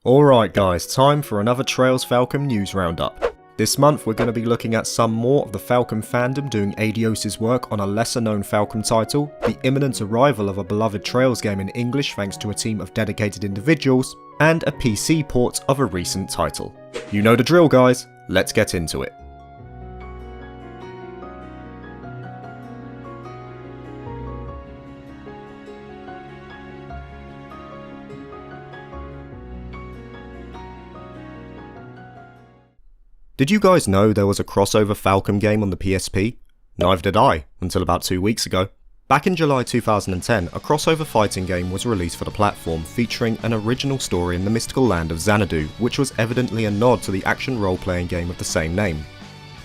Alright guys, time for another Trails Falcom news roundup. This month we're going to be looking at some more of the Falcom fandom doing Eidos' work on a lesser known Falcom title, the imminent arrival of a beloved Trails game in English thanks to a team of dedicated individuals, and a PC port of a recent title. You know the drill guys, let's get into it. Did you guys know there was a crossover Falcom game on the PSP? Neither did I, until about 2 weeks ago. Back in July 2010, a crossover fighting game was released for the platform featuring an original story in the mystical land of Xanadu, which was evidently a nod to the action role-playing game of the same name.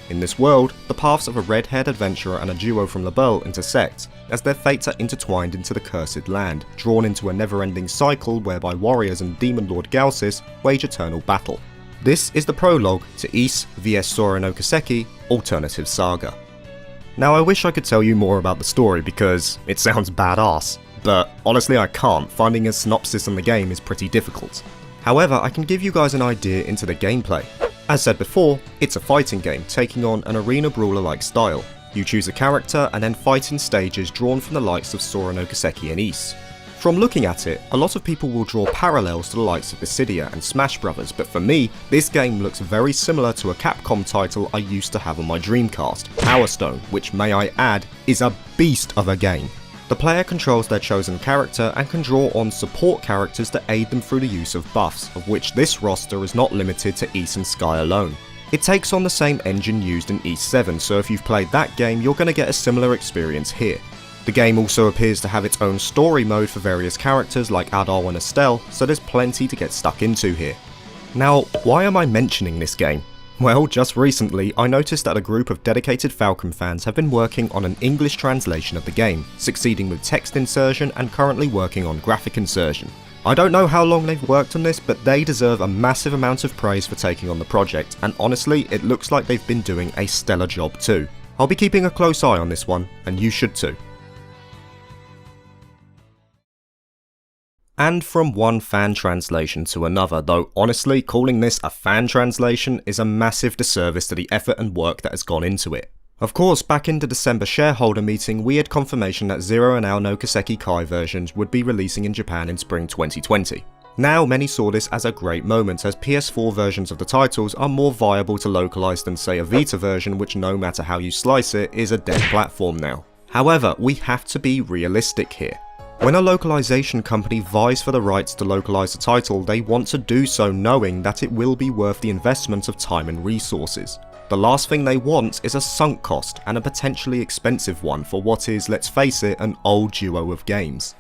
In this world, the paths of a red-haired adventurer and a duo from Labelle intersect, as their fates are intertwined into the Cursed Land, drawn into a never-ending cycle whereby warriors and Demon Lord Galsis wage eternal battle. This is the prologue to Ys vs Sora no Kiseki Alternative Saga. Now I wish I could tell you more about the story because it sounds badass, but honestly I can't. Finding a synopsis on the game is pretty difficult. However, I can give you guys an idea into the gameplay. As said before, it's a fighting game taking on an arena brawler-like style. You choose a character and then fight in stages drawn from the likes of Sora no Kiseki and Ys. From looking at it, a lot of people will draw parallels to the likes of Dissidia and Smash Brothers, but for me, this game looks very similar to a Capcom title I used to have on my Dreamcast, Power Stone, which may I add, is a beast of a game. The player controls their chosen character and can draw on support characters to aid them through the use of buffs, of which this roster is not limited to Ys and Sky alone. It takes on the same engine used in Ys 7, so if you've played that game, you're going to get a similar experience here. The game also appears to have its own story mode for various characters like Adar and Estelle, so there's plenty to get stuck into here. Now, why am I mentioning this game? Well, just recently I noticed that a group of dedicated Falcom fans have been working on an English translation of the game, succeeding with text insertion and currently working on graphic insertion. I don't know how long they've worked on this, but they deserve a massive amount of praise for taking on the project, and honestly it looks like they've been doing a stellar job too. I'll be keeping a close eye on this one, and you should too. And from one fan translation to another, though honestly calling this a fan translation is a massive disservice to the effort and work that has gone into it. Of course, back in the December shareholder meeting we had confirmation that Zero and our No Kiseki Kai versions would be releasing in Japan in spring 2020. Now many saw this as a great moment, as PS4 versions of the titles are more viable to localise than say a Vita version, which no matter how you slice it is a dead platform now. However, we have to be realistic here. When a localization company vies for the rights to localize a title, they want to do so knowing that it will be worth the investment of time and resources. The last thing they want is a sunk cost, and a potentially expensive one for what is, let's face it, an old duo of games.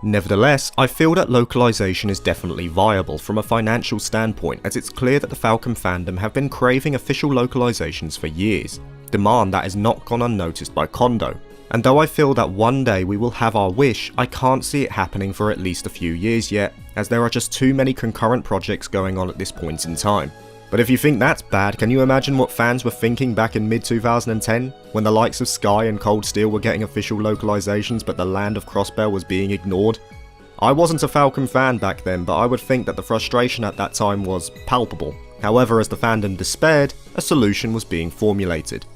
Nevertheless, I feel that localization is definitely viable from a financial standpoint, as it's clear that the Falcom fandom have been craving official localizations for years, demand that has not gone unnoticed by Kondo. And though I feel that one day we will have our wish, I can't see it happening for at least a few years yet, as there are just too many concurrent projects going on at this point in time. But if you think that's bad, can you imagine what fans were thinking back in mid-2010, when the likes of Sky and Cold Steel were getting official localizations but the land of Crossbell was being ignored? I wasn't a Falcom fan back then, but I would think that the frustration at that time was palpable. However, as the fandom despaired, a solution was being formulated.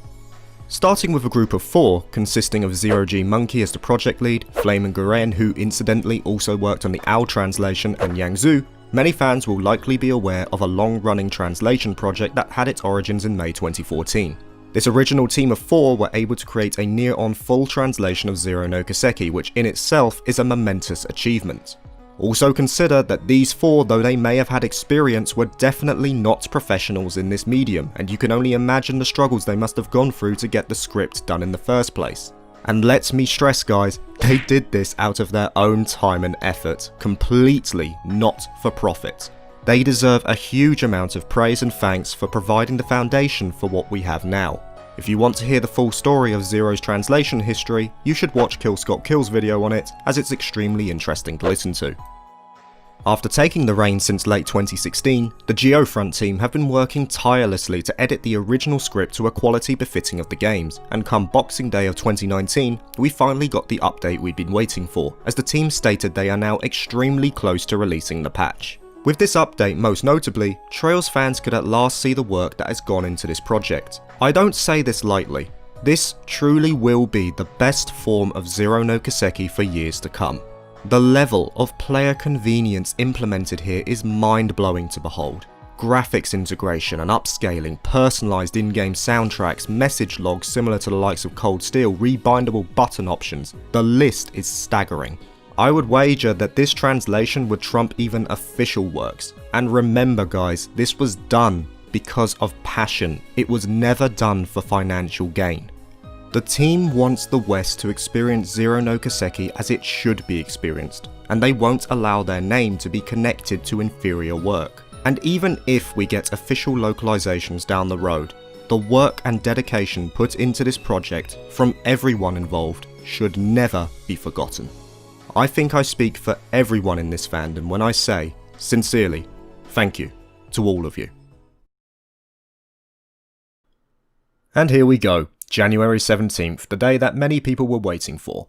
Starting with a group of 4, consisting of Zero G Monkey as the project lead, Flame and Guren, who incidentally also worked on the OWL translation, and Yang Zhu, many fans will likely be aware of a long-running translation project that had its origins in May 2014. This original team of 4 were able to create a near-on full translation of Zero no Kiseki, which in itself is a momentous achievement. Also consider that these 4, though they may have had experience, were definitely not professionals in this medium, and you can only imagine the struggles they must have gone through to get the script done in the first place. And let me stress guys, they did this out of their own time and effort, completely not for profit. They deserve a huge amount of praise and thanks for providing the foundation for what we have now. If you want to hear the full story of Zero's translation history, you should watch Kill Scott Kill's video on it, as it's extremely interesting to listen to. After taking the reins since late 2016, the Geofront team have been working tirelessly to edit the original script to a quality befitting of the games, and come Boxing Day of 2019, we finally got the update we'd been waiting for, as the team stated they are now extremely close to releasing the patch. With this update most notably, Trails fans could at last see the work that has gone into this project. I don't say this lightly. This truly will be the best form of Zero no Kiseki for years to come. The level of player convenience implemented here is mind-blowing to behold. Graphics integration and upscaling, personalised in-game soundtracks, message logs similar to the likes of Cold Steel, rebindable button options. The list is staggering. I would wager that this translation would trump even official works. And remember guys, this was done because of passion. It was never done for financial gain. The team wants the West to experience Zero no Kiseki as it should be experienced, and they won't allow their name to be connected to inferior work. And even if we get official localizations down the road, the work and dedication put into this project from everyone involved should never be forgotten. I think I speak for everyone in this fandom when I say, sincerely, thank you to all of you. And here we go, January 17th, the day that many people were waiting for.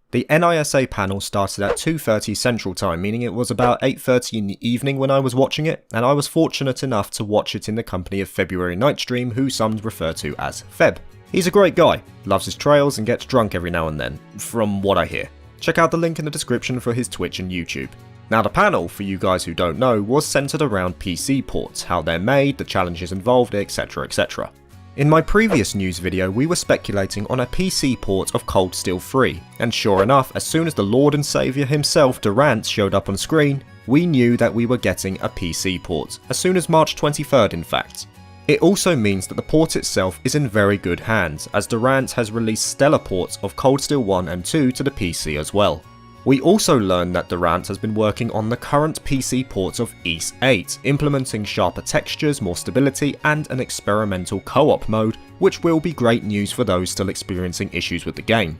The NISA panel started at 2:30 Central Time, meaning it was about 8:30 in the evening when I was watching it, and I was fortunate enough to watch it in the company of February Nightstream, who some refer to as Feb. He's a great guy, loves his trails and gets drunk every now and then, from what I hear. Check out the link in the description for his Twitch and YouTube. Now the panel, for you guys who don't know, was centered around PC ports, how they're made, the challenges involved, etc, etc. In my previous news video we were speculating on a PC port of Cold Steel 3, and sure enough, as soon as the Lord and Saviour himself, Durant, showed up on screen, we knew that we were getting a PC port, as soon as March 23rd in fact. It also means that the port itself is in very good hands, as Durant has released stellar ports of Cold Steel 1 and 2 to the PC as well. We also learned that Durant has been working on the current PC port of Ys 8, implementing sharper textures, more stability, and an experimental co-op mode, which will be great news for those still experiencing issues with the game.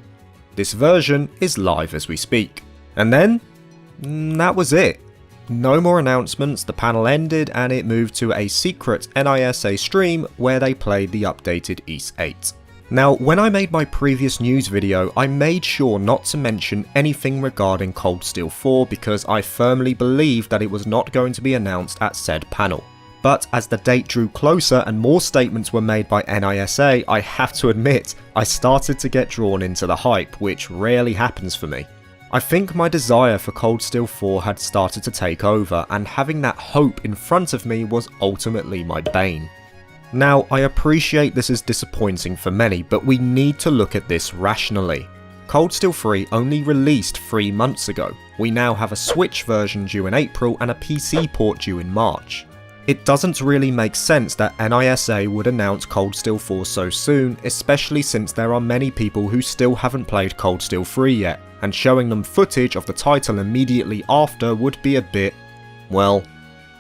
This version is live as we speak. And then, that was it. No more announcements, the panel ended and it moved to a secret NISA stream where they played the updated Ys 8. Now, when I made my previous news video, I made sure not to mention anything regarding Cold Steel 4 because I firmly believed that it was not going to be announced at said panel. But as the date drew closer and more statements were made by NISA, I have to admit, I started to get drawn into the hype, which rarely happens for me. I think my desire for Cold Steel 4 had started to take over, and having that hope in front of me was ultimately my bane. Now, I appreciate this is disappointing for many, but we need to look at this rationally. Cold Steel 3 only released 3 months ago. We now have a Switch version due in April and a PC port due in March. It doesn't really make sense that NISA would announce Cold Steel 4 so soon, especially since there are many people who still haven't played Cold Steel 3 yet, and showing them footage of the title immediately after would be a bit, well,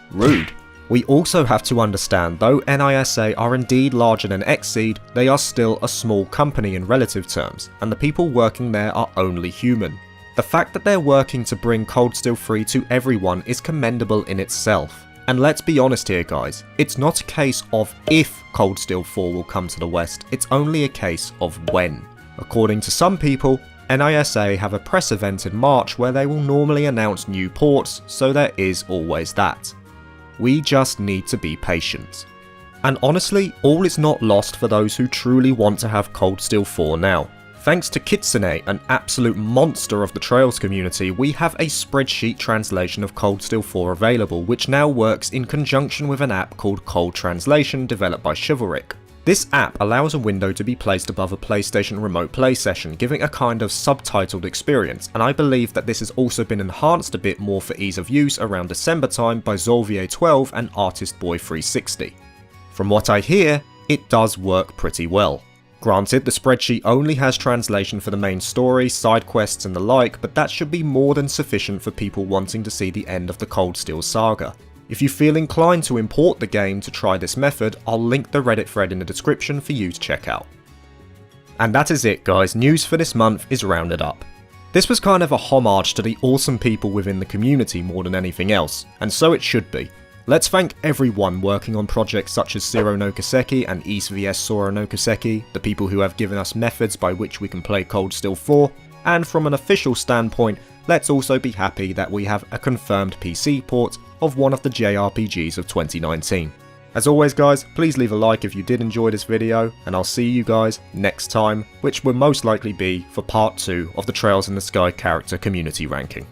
rude. We also have to understand, though NISA are indeed larger than Xseed, they are still a small company in relative terms, and the people working there are only human. The fact that they're working to bring Cold Steel 3 to everyone is commendable in itself. And let's be honest here guys, it's not a case of if Cold Steel 4 will come to the West, it's only a case of when. According to some people, NISA have a press event in March where they will normally announce new ports, so there is always that. We just need to be patient. And honestly, all is not lost for those who truly want to have Cold Steel 4 now. Thanks to Kitsune, an absolute monster of the Trails community, we have a spreadsheet translation of Cold Steel 4 available, which now works in conjunction with an app called Cold Translation developed by Chivalric. This app allows a window to be placed above a PlayStation Remote Play session, giving a kind of subtitled experience, and I believe that this has also been enhanced a bit more for ease of use around December time by Zolvier12 and Artist Boy 360. From what I hear, it does work pretty well. Granted, the spreadsheet only has translation for the main story, side quests and the like, but that should be more than sufficient for people wanting to see the end of the Cold Steel saga. If you feel inclined to import the game to try this method, I'll link the Reddit thread in the description for you to check out. And that is it guys, news for this month is rounded up. This was kind of a homage to the awesome people within the community more than anything else, and so it should be. Let's thank everyone working on projects such as Zero no Kiseki and Ys vs Sora no Kiseki, the people who have given us methods by which we can play Cold Steel 4, and from an official standpoint, let's also be happy that we have a confirmed PC port of one of the JRPGs of 2019. As always guys, please leave a like if you did enjoy this video, and I'll see you guys next time, which will most likely be for part 2 of the Trails in the Sky character community ranking.